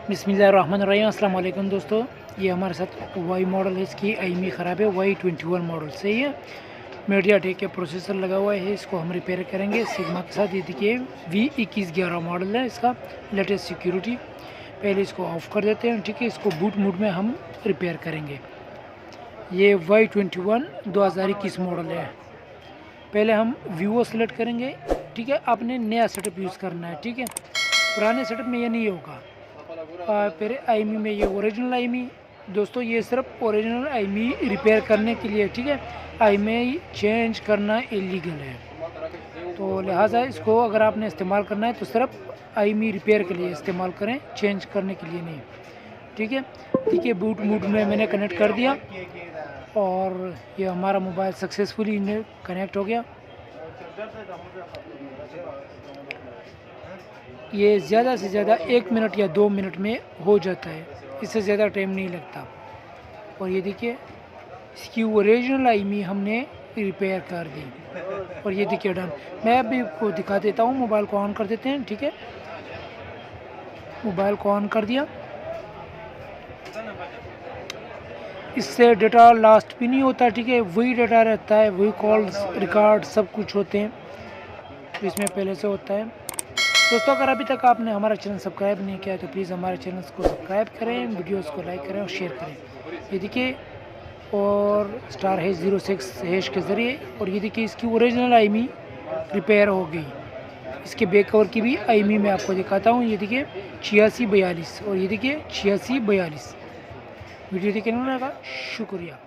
बिस्मिल्लाहिर्रहमानिर्रहीम। अस्सलाम वालेकुम दोस्तों, ये हमारे साथ वाई मॉडल है, इसकी imei ख़राब है। y21 मॉडल से ही है। मीडिया टेक के प्रोसेसर लगा हुआ है, इसको हम रिपेयर करेंगे सिग्मा के साथ। ये देखिए V2111 मॉडल है, इसका लेटेस्ट सिक्योरिटी। पहले इसको ऑफ़ कर देते हैं, ठीक है। इसको बूट मोड में हम रिपेयर करेंगे। ये y21 2021 मॉडल है। पहले हम vivo सेलेक्ट करेंगे, ठीक है। आपने नया सेटअप यूज़ करना है, ठीक है। पुराने सेटअप में ये नहीं होगा। फिर imei में ये ओरिजिनल imei दोस्तों, ये सिर्फ ओरिजिनल imei रिपेयर करने के लिए, ठीक है। imei चेंज करना इलीगल है, तो लिहाजा इसको अगर आपने इस्तेमाल करना है तो सिर्फ imei रिपेयर के लिए इस्तेमाल करें, चेंज करने के लिए नहीं, ठीक है। ठीक है, बूट मोड में मैंने कनेक्ट कर दिया और ये हमारा मोबाइल सक्सेसफुली कनेक्ट हो गया। ये ज़्यादा से ज़्यादा 1 मिनट या 2 मिनट में हो जाता है, इससे ज़्यादा टाइम नहीं लगता। और ये देखिए, इसकी ओरिजिनल imei हमने रिपेयर कर दी और ये देखिए डन। मैं अभी आपको दिखा देता हूँ। मोबाइल को ऑन कर देते हैं, ठीक है। मोबाइल को ऑन कर दिया। इससे डाटा लास्ट भी नहीं होता, ठीक है। वही डाटा रहता है, वही कॉल्स रिकॉर्ड सब कुछ होते हैं, तो इसमें पहले से होता है। दोस्तों, अगर अभी तक आपने हमारा चैनल सब्सक्राइब नहीं किया है तो प्लीज़ हमारे चैनल को सब्सक्राइब करें, वीडियोस को लाइक करें और शेयर करें। ये देखिए, और स्टार हैश 06 हैश के ज़रिए। और ये देखिए, इसकी ओरिजिनल imei रिपेयर हो गई। इसके बैक कवर की भी imei मैं आपको दिखाता हूँ। ये देखिए 8642 और ये देखिए 8642। वीडियो देखने का शुक्रिया।